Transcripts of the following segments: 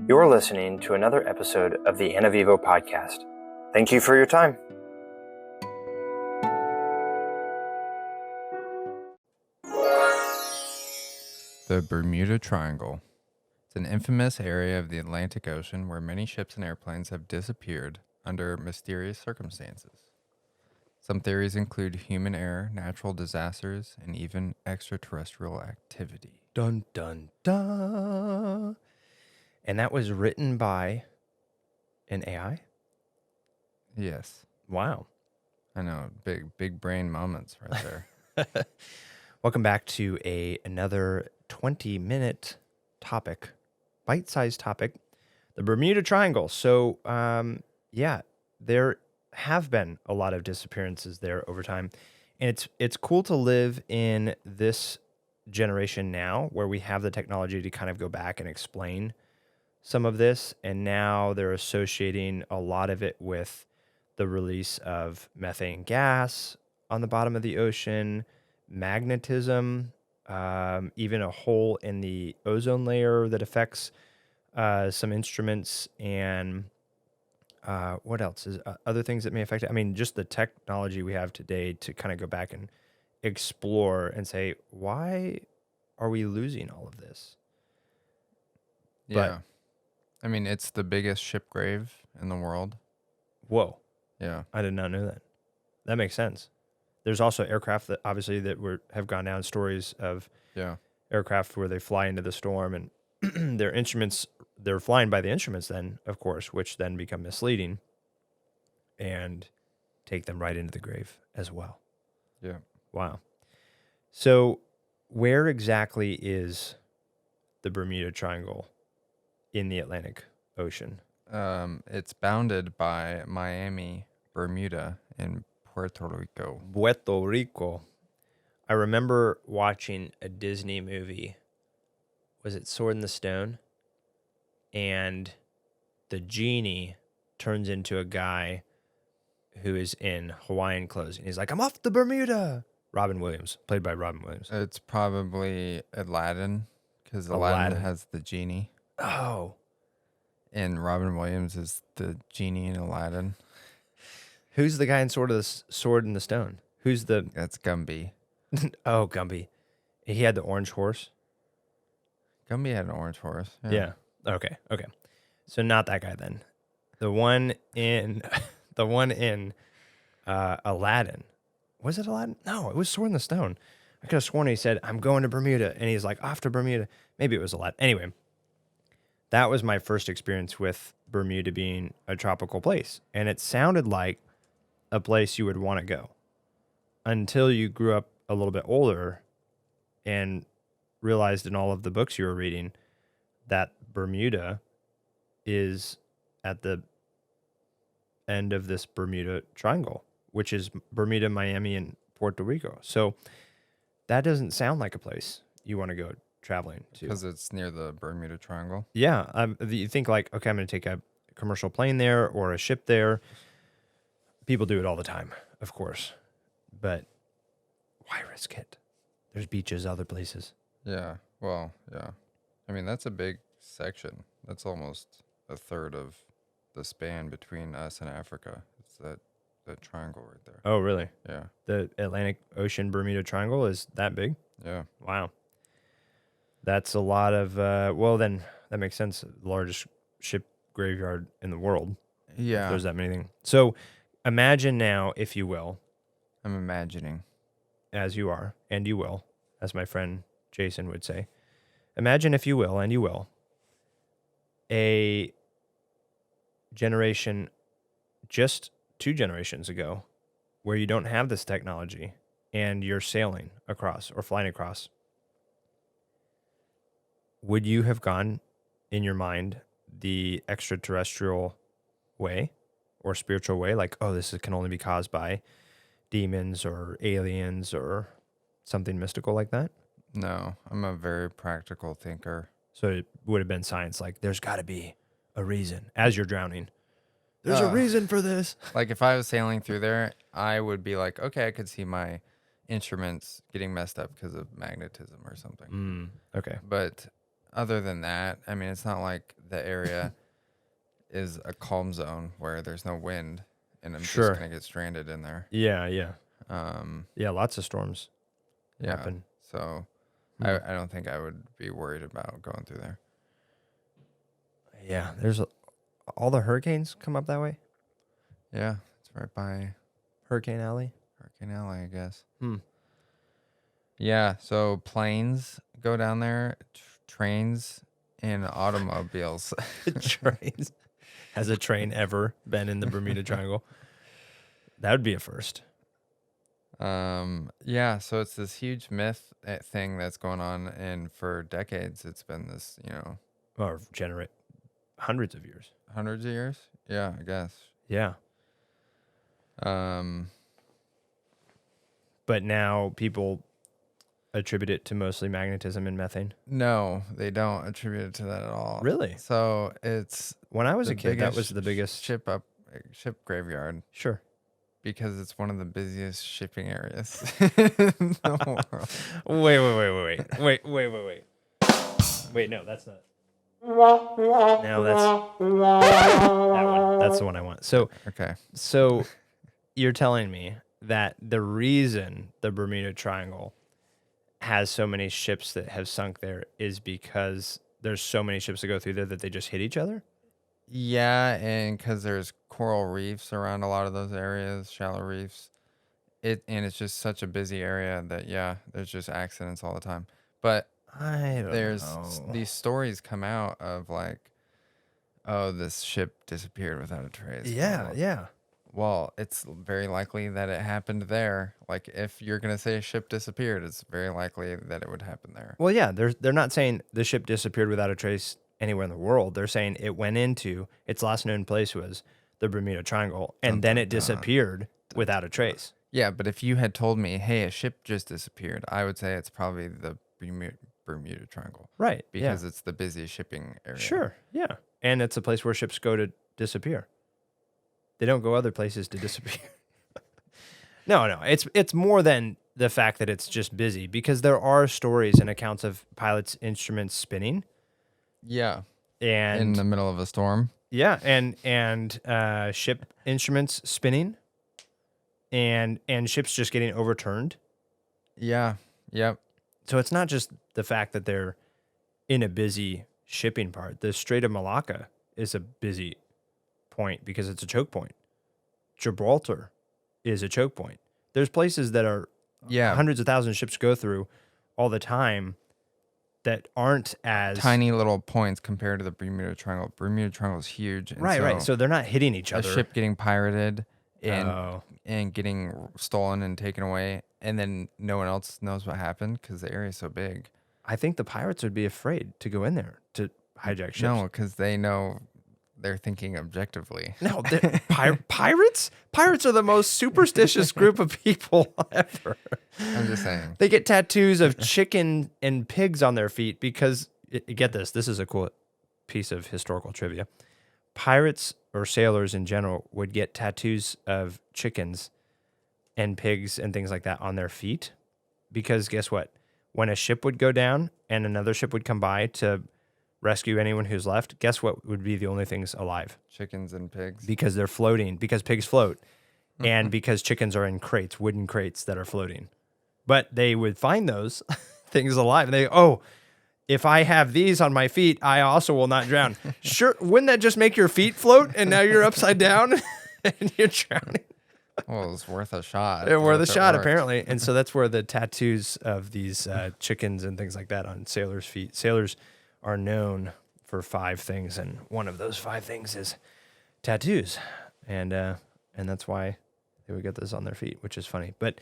You're listening to another episode of the Ana Vivo podcast. Thank you for your time. The Bermuda Triangle. It's an infamous area of the Atlantic Ocean where many ships and airplanes have disappeared under mysterious circumstances. Some theories include human error, natural disasters, and even extraterrestrial activity. Dun, dun, dun. And that was written by an AI? Yes. Wow. I know, big brain moments right there. Welcome back to another 20-minute topic, bite-sized topic, the Bermuda Triangle. So, there have been a lot of disappearances there over time, and it's cool to live in this generation now where we have the technology to kind of go back and explain some of this, and now they're associating a lot of it with the release of methane gas on the bottom of the ocean, magnetism, even a hole in the ozone layer that affects some instruments, and what else is other things that may affect it. I mean, just the technology we have today to kind of go back and explore and say, why are we losing all of this? Yeah. I mean, it's the biggest ship grave in the world. Whoa. Yeah. I did not know that. That makes sense. There's also aircraft that obviously that have gone down, stories of aircraft where they fly into the storm and their instruments, they're flying by the instruments then, of course, which then become misleading and take them right into the grave as well. Yeah. Wow. So where exactly is the Bermuda Triangle in the Atlantic Ocean? It's bounded by Miami, Bermuda, and Puerto Rico. Puerto Rico. I remember watching a Disney movie. Was it Sword in the Stone? And the genie turns into a guy who is in Hawaiian clothes. And he's like, I'm off to Bermuda. Robin Williams, played by Robin Williams. It's probably Aladdin, because Aladdin has the genie. Oh. And Robin Williams is the genie in Aladdin. Who's the guy in Sword in the Stone? Who's the... That's Gumby. Oh, Gumby. He had the orange horse? Gumby had an orange horse. Yeah. Okay. So not that guy then. The one in Aladdin. Was it Aladdin? No, it was Sword in the Stone. I could have sworn he said, I'm going to Bermuda. And he's like, off to Bermuda. Maybe it was Aladdin. Anyway, that was my first experience with Bermuda being a tropical place. And it sounded like a place you would want to go until you grew up a little bit older and realized in all of the books you were reading that Bermuda is at the end of this Bermuda Triangle, which is Bermuda, Miami, and Puerto Rico. So that doesn't sound like a place you want to go traveling to. Because it's near the Bermuda Triangle. Yeah. You think like, okay, I'm going to take a commercial plane there or a ship there. People do it all the time, of course. But why risk it? There's beaches, other places. Yeah. Well, yeah. I mean, that's a big section. That's almost a third of the span between us and Africa. It's that triangle right there. Oh, really? Yeah. The Atlantic Ocean Bermuda Triangle is that big? Yeah. Wow. That's a lot of, well, then that makes sense. The largest ship graveyard in the world. Yeah. There's that many things. So imagine now, if you will. I'm imagining. As you are, and you will, as my friend Jason would say. Imagine, if you will, and you will, a generation, just 2 generations ago, where you don't have this technology and you're sailing across or flying across. Would you have gone in your mind the extraterrestrial way or spiritual way? Like, oh, this can only be caused by demons or aliens or something mystical like that? No, I'm a very practical thinker. So it would have been science, like there's got to be a reason as you're drowning. There's a reason for this. Like if I was sailing through there, I would be like, okay, I could see my instruments getting messed up because of magnetism or something. Okay. But other than that, I mean, it's not like the area is a calm zone where there's no wind and I'm just Sure. gonna get stranded in there. Yeah. Um, Yeah, lots of storms yeah. happen. So Hmm. I don't think I would be worried about going through there. Yeah, all the hurricanes come up that way. Yeah, it's right by Hurricane Alley. Hurricane Alley, I guess. Hmm. Yeah, so planes go down there, trains, and automobiles. Trains. Has a train ever been in the Bermuda Triangle? That would be a first. Yeah, so it's this huge myth thing that's going on, and for decades it's been this, Or generate hundreds of years. hundreds of years. Yeah, I guess. Yeah. Um, But now people attribute it to mostly magnetism and methane. no, they don't attribute it to that at all. Really? So it's When I was the a kid, that was biggest the biggest. ship graveyard Sure. because it's one of the busiest shipping areas in the world. Wait. Wait, no, that's not. No, that's that one. That's the one I want. Okay. So you're telling me that the reason the Bermuda Triangle has so many ships that have sunk there is because there's so many ships that go through there that they just hit each other? Yeah, and because there's coral reefs around a lot of those areas, shallow reefs, and it's just such a busy area that there's just accidents all the time. But I don't there's know. these stories come out of like, oh, this ship disappeared without a trace. Yeah. Well, it's very likely that it happened there. Like, if you're gonna say a ship disappeared, it's very likely that it would happen there. Well, yeah, they're not saying the ship disappeared without a trace anywhere in the world. They're saying it went into its last known place was the Bermuda Triangle, and then it disappeared without a trace. Yeah, but if you had told me, hey, a ship just disappeared, I would say it's probably the Bermuda Triangle. Right. Because it's the busiest shipping area. Sure. Yeah. And it's a place where ships go to disappear. They don't go other places to disappear. No. It's more than the fact that it's just busy, because there are stories and accounts of pilots' instruments spinning. Yeah. And in the middle of a storm. Yeah, and ship instruments spinning, and ships just getting overturned. Yeah. Yep. So it's not just the fact that they're in a busy shipping part. The Strait of Malacca is a busy point because it's a choke point. Gibraltar is a choke point. There's places that are hundreds of thousands of ships go through all the time that aren't as tiny little points compared to the Bermuda Triangle. Bermuda Triangle is huge. Right. So they're not hitting each other. A ship getting pirated and getting stolen and taken away, and then no one else knows what happened because the area is so big. I think the pirates would be afraid to go in there to hijack ships. No, because they know they're thinking objectively. No, pirates? Pirates are the most superstitious group of people ever. I'm just saying. They get tattoos of chicken and pigs on their feet because, get this is a cool piece of historical trivia. Pirates or sailors in general would get tattoos of chickens and pigs and things like that on their feet because guess what? When a ship would go down and another ship would come by to rescue anyone who's left, guess what would be the only things alive? Chickens and pigs. Because they're floating, because pigs float, and because chickens are in crates, wooden crates that are floating. But they would find those things alive, and they, if I have these on my feet, I also will not drown. Sure, wouldn't that just make your feet float, and now you're upside down, and you're drowning? Well, it was worth a shot. It worth a shot, apparently. And so that's where the tattoos of these chickens and things like that on sailors' feet. Sailors are known for 5 things, and one of those 5 things is tattoos, and that's why they would get this on their feet, which is funny. But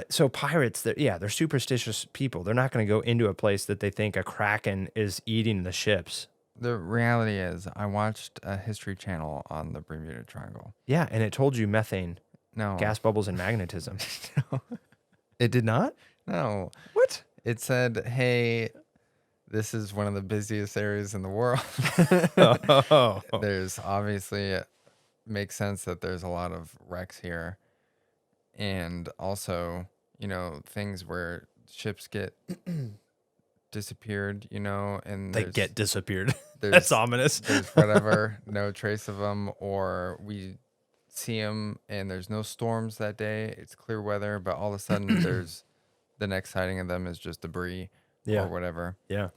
so pirates, they're superstitious people. They're not going to go into a place that they think a kraken is eating the ships. The reality is, I watched a History Channel on the Bermuda Triangle. Yeah, and it told you methane, gas bubbles, and magnetism. No. It did not? No. What? It said, hey, this is one of the busiest areas in the world. There's obviously, it makes sense that there's a lot of wrecks here. And also, things where ships get disappeared, and They get disappeared. there's That's ominous. there's whatever, no trace of them, or we see them and there's no storms that day. It's clear weather, but all of a sudden there's the next sighting of them is just debris Yeah. or whatever. Yeah.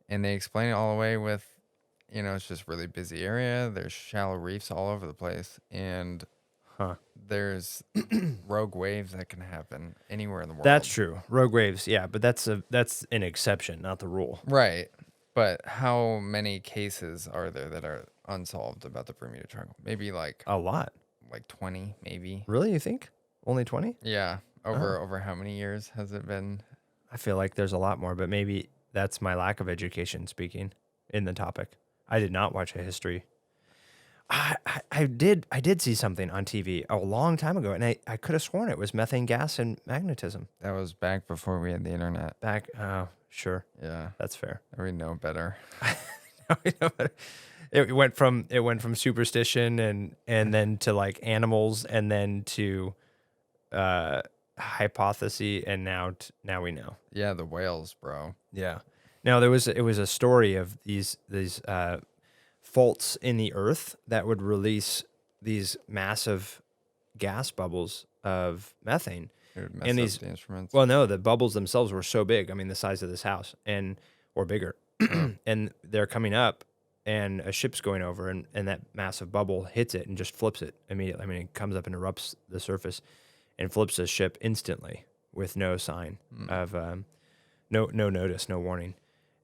And they explain it all the way with, it's just really busy area. There's shallow reefs all over the place, and there's rogue waves that can happen anywhere in the world. That's true. Rogue waves, yeah, but that's an exception, not the rule. Right. But how many cases are there that are unsolved about the Bermuda Triangle? Maybe like A lot. 20, maybe. Really, you think? Only 20? Yeah. Over how many years has it been? I feel like there's a lot more, but maybe that's my lack of education speaking in the topic. I did not watch a history. I did see something on TV a long time ago, and I could have sworn it was methane gas and magnetism. That was back before we had the internet. Sure. Yeah. That's fair. We know better. It went from superstition and then to like animals, and then to hypothesis, and now we know. Yeah, the whales, bro. Yeah. Now it was a story of these faults in the earth that would release these massive gas bubbles of methane. It would mess And up these the instruments. Well, no, the bubbles themselves were so big. I mean, the size of this house or bigger. And they're coming up, and a ship's going over, and that massive bubble hits it and just flips it immediately. I mean, it comes up and erupts the surface and flips the ship instantly with no sign of no notice, no warning.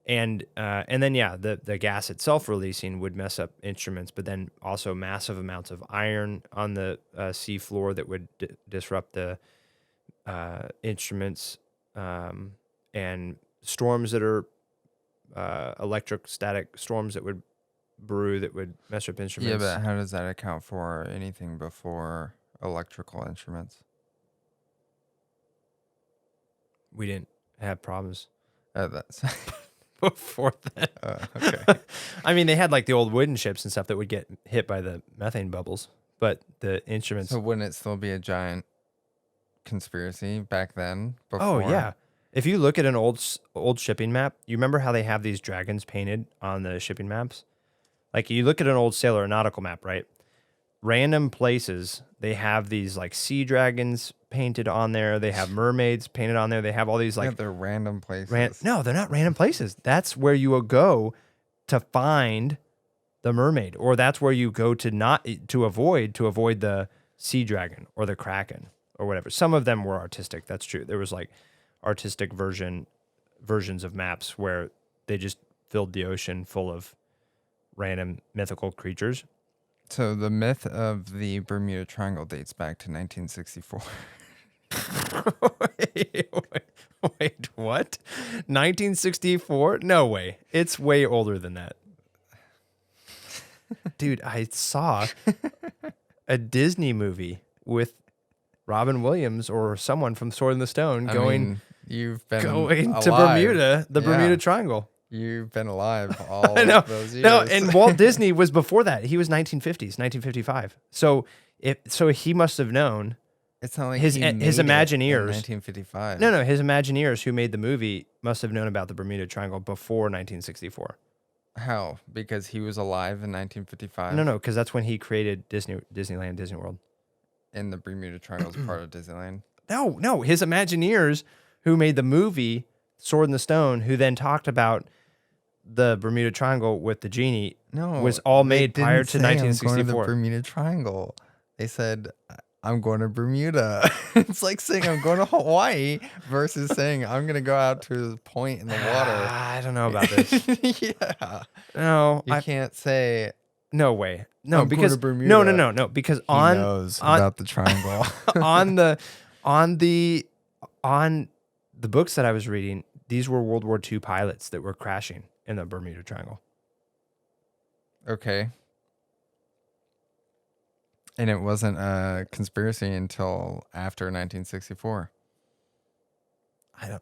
And then the gas itself releasing would mess up instruments, but then also massive amounts of iron on the sea floor that would disrupt the instruments, and storms that are electric static storms that would brew that would mess up instruments. Yeah, but how does that account for anything before electrical instruments? We didn't have problems That's before that. okay. I mean, they had like the old wooden ships and stuff that would get hit by the methane bubbles, but the instruments. So wouldn't it still be a giant conspiracy back then? Oh Before? yeah. If you look at an old shipping map, you remember how they have these dragons painted on the shipping maps? Like you look at an old sailor or nautical map, right? Random places, they have these like sea dragons painted on there. They have mermaids painted on there. They have all these like they're random places. no, they're not random places. That's where you will go to find the mermaid, or that's where you go to avoid the sea dragon or the kraken or whatever. Some of them were artistic. That's true. There was like artistic versions of maps where they just filled the ocean full of random mythical creatures. So the myth of the Bermuda Triangle dates back to 1964. Wait, what? 1964? No way. It's way older than that. Dude, I saw a Disney movie with Robin Williams or someone from Sword in the Stone going you've been to alive. Bermuda, the Bermuda Triangle. You've been alive all I know. of those years. No, and Walt Disney was before that. He was 1950s, 1955. So he must have known. It's not like his he made Imagineers. it in 1955. No, his Imagineers who made the movie must have known about the Bermuda Triangle before 1964. How? Because he was alive in 1955? No, because that's when he created Disneyland, Disney World. And the Bermuda Triangle is part of Disneyland? No, his Imagineers who made the movie Sword in the Stone, who then talked about the Bermuda Triangle with the genie, was all made prior to 1964. I'm going to the Bermuda Triangle. They said, I'm going to Bermuda. It's like saying I'm going to Hawaii versus saying I'm going to go out to the point in the water. I don't know about this. Yeah. No, You can't say. No way. No, I'm going because to Bermuda. no, because He knows about the triangle. on the books that I was reading, these were World War II pilots that were crashing in the Bermuda Triangle. Okay. And it wasn't a conspiracy until after 1964. What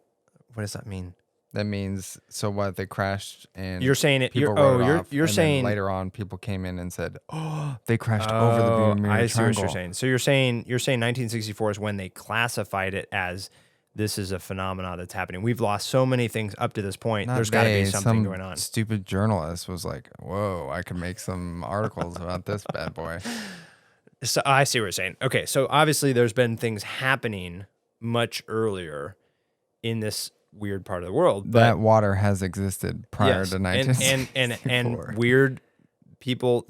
does that mean? That means, so what, they crashed and You're saying it. people wrote off, You're and saying then later on people came in and said, oh, they crashed over the Bermuda I see Triangle. what you're saying. So you're saying 1964 is when they classified it as this is a phenomenon that's happening. We've lost so many things up to this point. Not There's got to be they, something some going on. Stupid journalist was like, "Whoa, I could make some articles about this bad boy." So I see what you're saying. Okay, so obviously there's been things happening much earlier in this weird part of the world. But That water has existed prior to 1964. and weird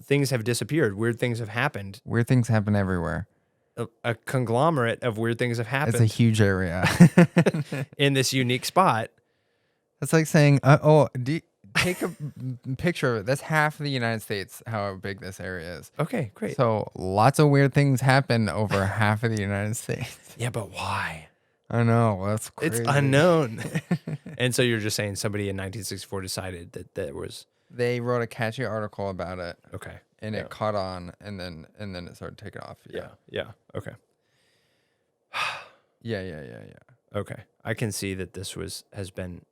things have disappeared. Weird things have happened. Weird things happen everywhere. A conglomerate of weird things have happened. It's a huge area. in this unique spot. It's like saying, take a picture of it. That's half of the United States, how big this area is. Okay, great. So lots of weird things happen over half of the United States. Yeah, but why? I know. That's crazy. It's unknown. And so you're just saying somebody in 1964 decided that there was... They wrote a catchy article about it. Okay. And it caught on, and then it started taking off. Yeah. Okay. Yeah. Okay. I can see that this has been...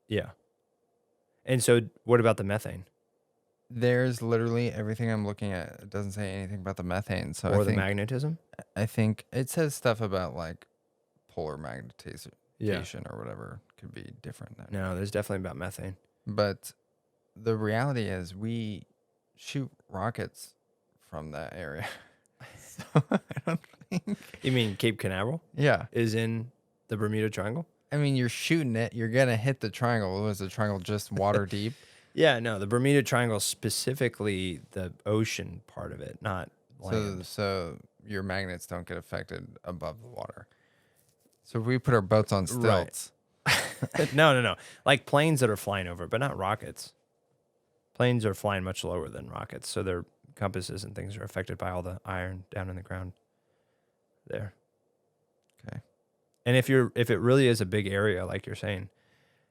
Yeah. And so what about the methane? There's literally everything I'm looking at. It doesn't say anything about the methane. So Or I the think, magnetism? I think it says stuff about like polar magnetization or whatever. Could be different than. No, there's definitely about methane. But the reality is we shoot rockets from that area. So I don't think. You mean Cape Canaveral Yeah. is in the Bermuda Triangle? I mean, you're shooting it. You're going to hit the triangle. Was the triangle just water deep? Yeah, no, the Bermuda Triangle, specifically the ocean part of it, not land. So your magnets don't get affected above the water. So if we put our boats on stilts. No. Like planes that are flying over, but not rockets. Planes are flying much lower than rockets, so their compasses and things are affected by all the iron down in the ground there. Okay. And if it really is a big area, like you're saying,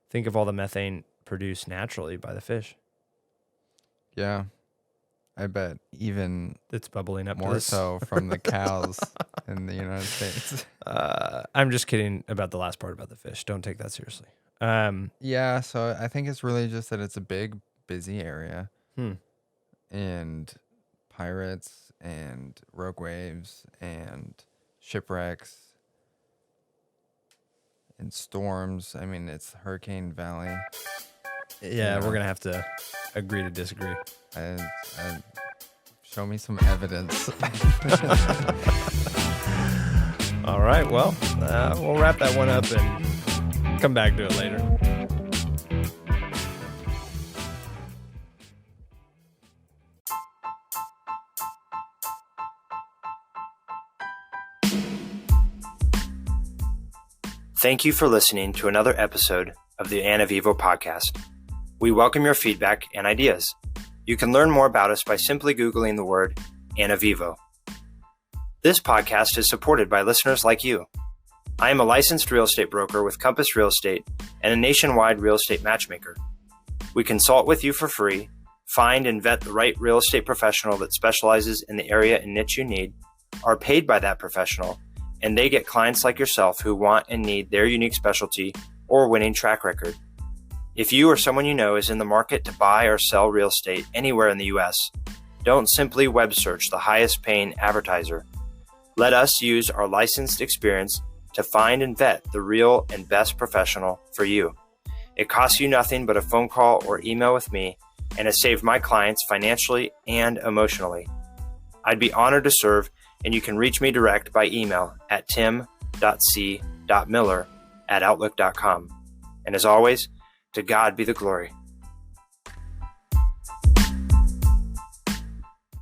think of all the methane produced naturally by the fish. Yeah. I bet even That's bubbling up more so from the cows in the United States. I'm just kidding about the last part about the fish. Don't take that seriously. Yeah, so I think it's really just that it's a big, busy area. And pirates and rogue waves and shipwrecks and storms. I mean, it's Hurricane Valley. Yeah, we're going to have to agree to disagree. Show me some evidence. All right, well, we'll wrap that one up and come back to it later. Thank you for listening to another episode of the Ana Vivo podcast. We welcome your feedback and ideas. You can learn more about us by simply Googling the word Ana Vivo. This podcast is supported by listeners like you. I am a licensed real estate broker with Compass Real Estate and a nationwide real estate matchmaker. We consult with you for free, find and vet the right real estate professional that specializes in the area and niche you need, are paid by that professional, and they get clients like yourself who want and need their unique specialty or winning track record. If you or someone you know is in the market to buy or sell real estate anywhere in the U.S., don't simply web search the highest paying advertiser. Let us use our licensed experience to find and vet the real and best professional for you. It costs you nothing but a phone call or email with me, and has saved my clients financially and emotionally. I'd be honored to serve, and you can reach me direct by email at tim.c.miller@outlook.com. And as always, to God be the glory.